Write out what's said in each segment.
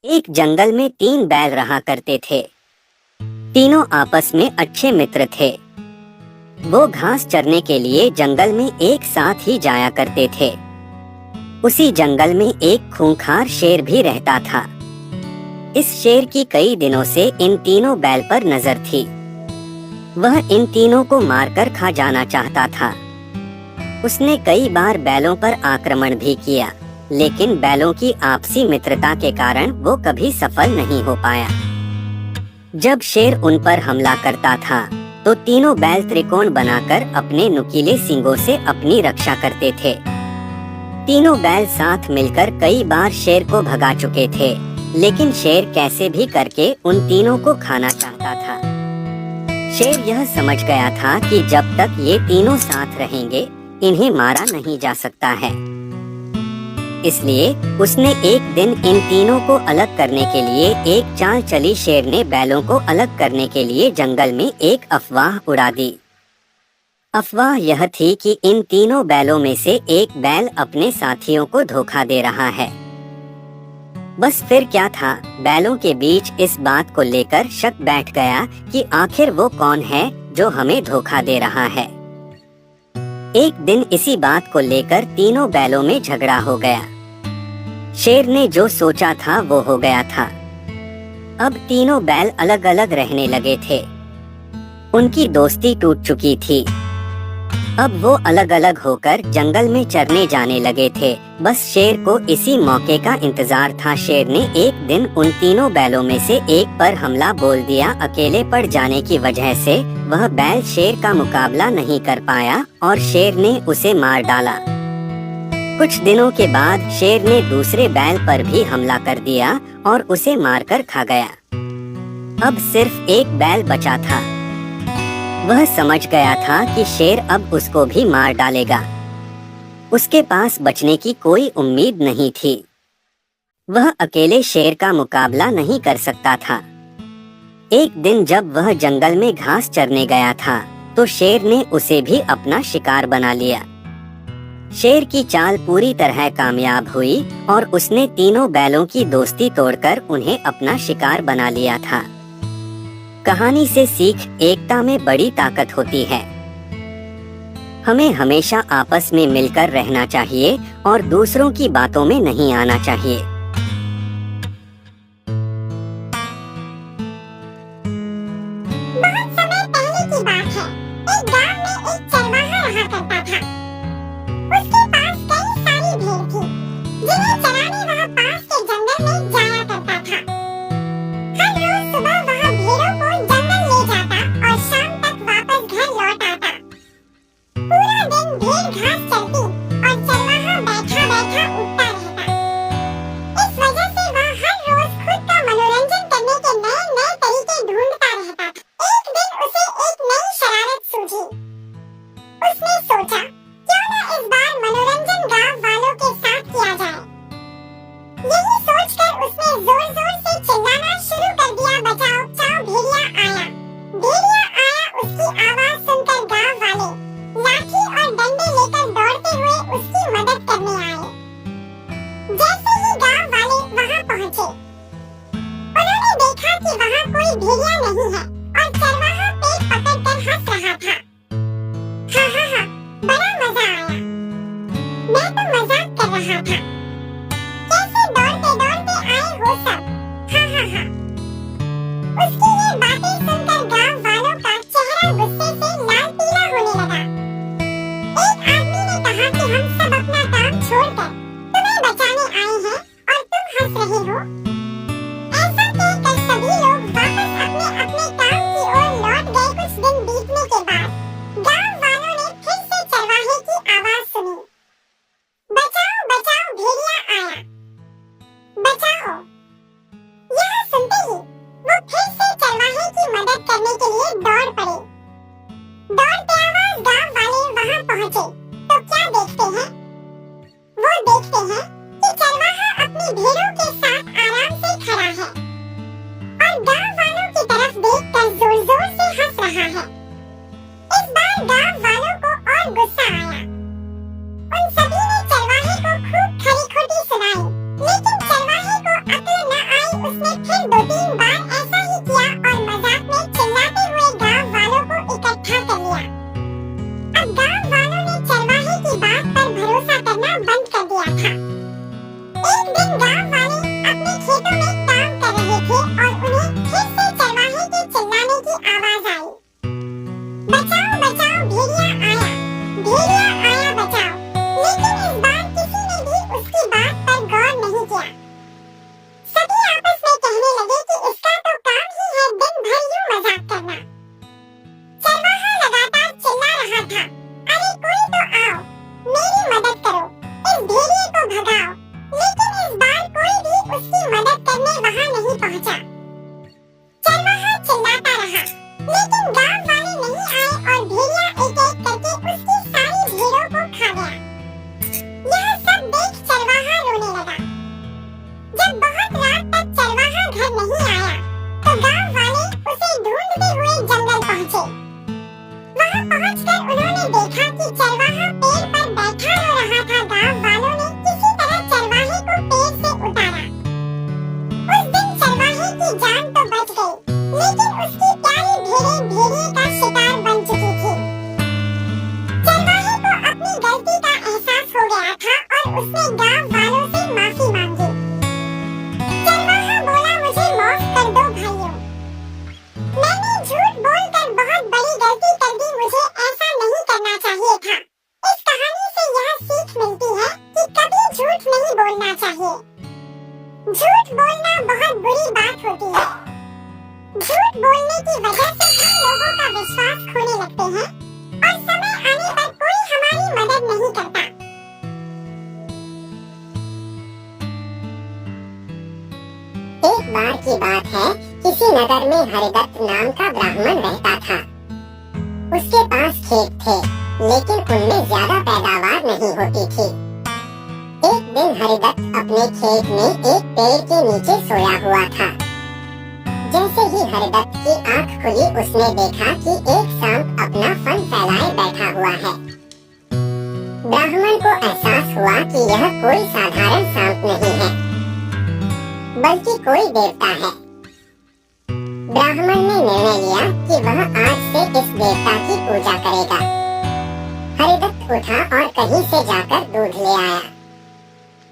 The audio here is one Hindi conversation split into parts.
एक जंगल में 3 बैल रहा करते थे। तीनों आपस में अच्छे मित्र थे। वो घास चरने के लिए जंगल में एक साथ ही जाया करते थे। उसी जंगल में एक खूंखार शेर भी रहता था। इस शेर की कई दिनों से इन तीनों बैल पर नजर थी। वह इन तीनों को मारकर खा जाना चाहता था। उसने कई बार बैलों पर आक्रमण भी किया, लेकिन बैलों की आपसी मित्रता के कारण वो कभी सफल नहीं हो पाया। जब शेर उन पर हमला करता था, तो तीनों बैल त्रिकोण बनाकर अपने नुकीले सींगों से अपनी रक्षा करते थे। तीनों बैल साथ मिलकर कई बार शेर को भगा चुके थे, लेकिन शेर कैसे भी करके उन तीनों को खाना चाहता था। शेर यह समझ गया था कि जब तक ये तीनों साथ रहेंगे, इन्हें मारा नहीं जा सकता है। इसलिए उसने एक दिन इन तीनों को अलग करने के लिए एक चाल चली। शेर ने बैलों को अलग करने के लिए जंगल में एक अफवाह उड़ा दी। अफवाह यह थी कि इन तीनों बैलों में से एक बैल अपने साथियों को धोखा दे रहा है। बस फिर क्या था, बैलों के बीच इस बात को लेकर शक बैठ गया कि आखिर वो कौन है जो हमें धोखा दे रहा है। एक दिन इसी बात को लेकर तीनों बैलों में झगड़ा हो गया। शेर ने जो सोचा था वो हो गया था। अब तीनों बैल अलग अलग रहने लगे थे। उनकी दोस्ती टूट चुकी थी। अब वो अलग अलग होकर जंगल में चरने जाने लगे थे। बस शेर को इसी मौके का इंतजार था। शेर ने एक दिन उन तीनों बैलों में से एक पर हमला बोल दिया। अकेले पड़ जाने की वजह से वह बैल शेर का मुकाबला नहीं कर पाया और शेर ने उसे मार डाला। कुछ दिनों के बाद शेर ने दूसरे बैल पर भी हमला कर दिया और उसे मारकर खा गया। अब सिर्फ एक बैल बचा था। वह समझ गया था कि शेर अब उसको भी मार डालेगा। उसके पास बचने की कोई उम्मीद नहीं थी। वह अकेले शेर का मुकाबला नहीं कर सकता था। एक दिन जब वह जंगल में घास चरने गया था, तो शेर ने उसे भी अपना शिकार बना लिया। शेर की चाल पूरी तरह कामयाब हुई और उसने तीनों बैलों की दोस्ती तोड़कर उन्हें अपना शिकार बना लिया था। कहानी से सीख, एकता में बड़ी ताकत होती है। हमें हमेशा आपस में मिलकर रहना चाहिए और दूसरों की बातों में नहीं आना चाहिए। बहुत समय पहले की बात है। एक गांव में एक चरवाहा रहा करता था। उसके पास कई सारी भेड़ थी, जिन्हें चराने वह पास के जंगल में जाया करता था। हर रोज सुबह वह भेड़ों को जंगल ले जाता और शाम तक वापस घर लौट आता। पूरा दिन भेड़ घास चरती और चरवाहा बैठा बैठा उठता रहता। इस वजह से वह हर रोज खुद का मनोरंजन करने के नए नए तरीके ढूंढता रहता था। एक दिन उसे एक नई शरारत सूझी। उसने सोचा, क्यों न इस बार मनोरंजन गांव वालों के साथ किया जाए। यही सोचकर उसने जोर जोर से चिल्लाना शुरू कर दिया, बचाओ बचाओ, भेड़िया आया। भेड़िया आया। उसकी आवाज सुनकर गांव वाले लाठी और डंडे लेकर दौड़ते हुए उसकी मदद करने आए। जैसे ही गांव वाले वहां पहुंचे, उन्होंने देखा कि वहां कोई भेड़िया नहीं है और चरवाहा पेट पकड़कर हंस रहा था। हा हा हा, बड़ा मजा आया। मैं तो मजाक कर रहा था। कैसे दौड़ते दौड़ते आए हो सब। हा हा हा। उसकी ये बातें सुनकर गांव वालों का चेहरा गुस्से से लाल पीला होने लगा। एक आदमी ने कहा कि हम सब अपना काम छोड़कर तुम्हें बचाने आए हैं और तुम हंस रहे हो। ऐसा कहकर सभी लोग वापस अपने अपने काम की ओर लौट गए। कुछ दिन बीतने के बाद गांव वालों ने फिर से चरवाहे की आवाज सुनी, बचाओ बचाओ, भेड़िया आया। बचाओ। यह सुनते ही वो फिर से चरवाहे की मदद करने के लिए दौड़ पड़े। दौड़ते आवाज गांव वाले वहां पहुंचे तो क्या देखते हैं? वो देखते हैं कि चरवाहा अपनी भेड़ों के साथ आराम से खड़ा है और गांव वालों की तरफ देखकर जोर जोर से हंस रहा है। इस बार गांव वालों को और गुस्सा आया। उन सभी ने चरवाहे को खूब खरी खोटी सुनाई, लेकिन चरवाहे को अक्ल न आई उसने फिर 2-3 बार ऐसा ही किया और मजाक में चिल्लाते हुए गांव वालों को इकट्ठा कर लिया। अब गांव वालों ने चरवाहे की बात पर भरोसा करना बंद कर दिया था। एक दिन गांव वाले अपने खेतों में काम कर रहे थे और उन्हें फिर से चरवाहे के चिल्लाने की आवाज आई। बचाओ बचाओ भेड़िया आया, भेड़िया आया बचाओ। लेकिन इस बार किसी ने भी उसकी बात पर गौर नहीं किया। सभी आपस में कहने लगे कि इसका तो काम ही है दिन भर यूं मजाक करना। चरवाहा लगातार चिल्ला रहा था, अरे कोई तो आओ, मेरी मदद करो, इस भेड़िए को भगाओ। लेकिन इस बार कोई भी उसकी मदद करने वहां नहीं पहुंचा। चरवाहा चिल्लाता रहा, लेकिन गांव वाले नहीं आए और भेड़िया एक-एक करके उसकी सारी भेड़ों को खा गया। यह सब देख चरवाहा रोने लगा। जब बहुत रात तक चरवाहा घर नहीं आया, तो गांव वाले उसे ढूंढते हुए जंगल पहुंचे। वहां पहुंचकर उन्होंने देखा कि चरवाहा पेड़ पर बैठा हो रहा था। गांव वालों ने किसी तरह चरवाहे को पेड़ से उतारा। उस दिन चरवाहे की जान तो बच गई, लेकिन उसकी प्यारी भेड़ें भेड़िए का शिकार बन चुकी थी। चरवाहे को अपनी गलती का एहसास हो गया था और उसने गांव वालों से माफी मांगी। चरवाहा बोला, मुझे माफ कर दो भाइयों, मैंने झूठ बोलकर बहुत बड़ी गलती कर दी, मुझे ऐसा नहीं करना चाहिए था। इस कहानी से यह सीख मिलती है कि कभी झूठ नहीं बोलना चाहिए। झूठ बोलना बहुत बुरी बात होती है। झूठ बोलने की वजह से हम लोगों का विश्वास खोने लगते हैं और समय आने पर कोई हमारी मदद नहीं करता। एक बार की बात है, किसी नगर में हरिदत्त नाम का ब्राह्मण रहता था। उसके पास खेत थे, लेकिन उनमें ज्यादा पैदावार नहीं होती थी। एक दिन हरिदत्त अपने खेत में एक पेड़ के नीचे सोया हुआ था। जैसे ही हरिदत्त की आंख खुली, उसने देखा कि एक सांप अपना फन फैलाए बैठा हुआ है। ब्राह्मण को एहसास हुआ कि यह कोई साधारण सांप नहीं है, बल्कि कोई देवता है। ब्राह्मण ने निर्णय लिया कि वह आज से इस देवता की पूजा करेगा। हरिदत्त उठा और कहीं से जाकर दूध ले आया।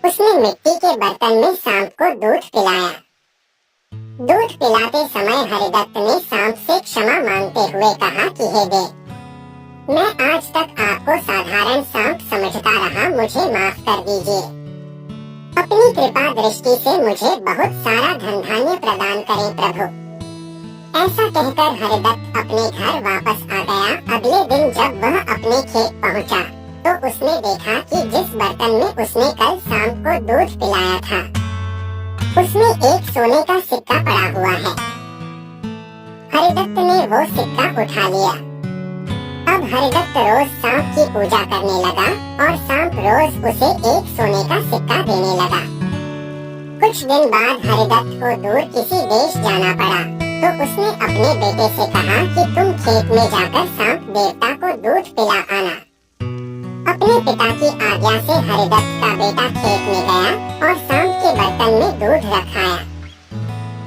उसने मिट्टी के बर्तन में सांप को दूध पिलाया। दूध पिलाते समय हरिदत्त ने सांप से क्षमा मांगते हुए कहा कि हे देव, मैं आज तक आपको साधारण सांप समझता रहा, मुझे माफ कर दीजिए। अपनी कृपा दृष्टि से मुझे बहुत सारा धन धान्य प्रदान करें प्रभु। ऐसा कहकर हरिदत्त अपने घर वापस आ गया। अगले दिन जब वह अपने खेत पहुंचा, तो उसने देखा कि जिस बर्तन में उसने कल सांप को दूध पिलाया था, उसमें एक सोने का सिक्का पड़ा हुआ है। हरिदत्त ने वो सिक्का उठा लिया। अब हरिदत्त रोज सांप की पूजा करने लगा और सांप रोज उसे एक सोने का सिक्का देने लगा। कुछ दिन बाद हरिदत्त को दूर किसी देश जाना पड़ा, तो उसने अपने बेटे से कहा कि तुम खेत में जाकर सांप देवता को दूध पिला आना। अपने पिता की आज्ञा से हरिदत्त का बेटा खेत में गया और सांप के बर्तन में दूध रखाया।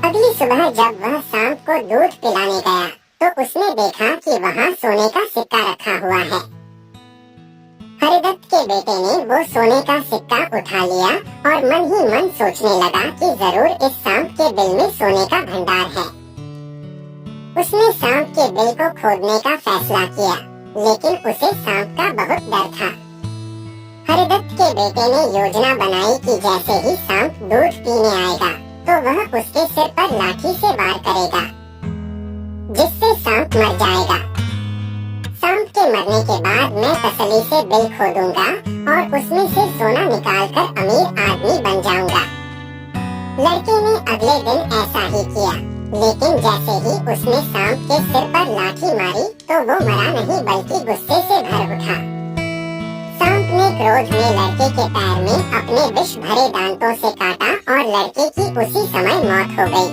अगली सुबह जब वह सांप को दूध पिलाने गया, तो उसने देखा कि वहाँ सोने का सिक्का रखा हुआ है। हरिदत्त के बेटे ने वो सोने का सिक्का उठा लिया और मन ही मन सोचने लगा कि जरूर इस सांप के बिल में सोने का भंडार है। उसने सांप के बिल को खोदने का फैसला किया, लेकिन उसे सांप का बहुत डर था। हरिदत्त के बेटे ने योजना बनाई कि जैसे ही सांप दूध पीने आएगा, तो वह उसके सिर पर लाठी से वार करेगा, जिससे सांप मर जाएगा। सांप के मरने के बाद मैं तसल्ली से बिल खोदूंगा और उसमें से सोना निकालकर अमीर आदमी बन जाऊंगा। लड़के ने अगले दिन ऐसा ही किया, लेकिन जैसे ही उसने सांप के सिर पर लाठी मारी, तो वो मरा नहीं बल्कि गुस्से से भर उठा। सांप ने क्रोध में लड़के के पैर में अपने विष भरे दांतों से काटा और लड़के की उसी समय मौत हो गई।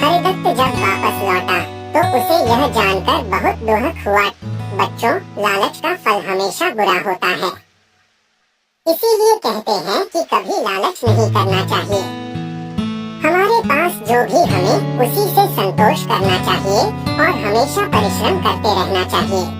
हरिदत्त जब वापस लौटा, तो उसे यह जानकर बहुत दुख हुआ। बच्चों, लालच का फल हमेशा बुरा होता है। इसीलिए कहते हैं कि कभी लालच नहीं करना चाहिए। हमारे हमारे पास जो भी हमें उसी से संतोष करना चाहिए और हमेशा परिश्रम करते रहना चाहिए।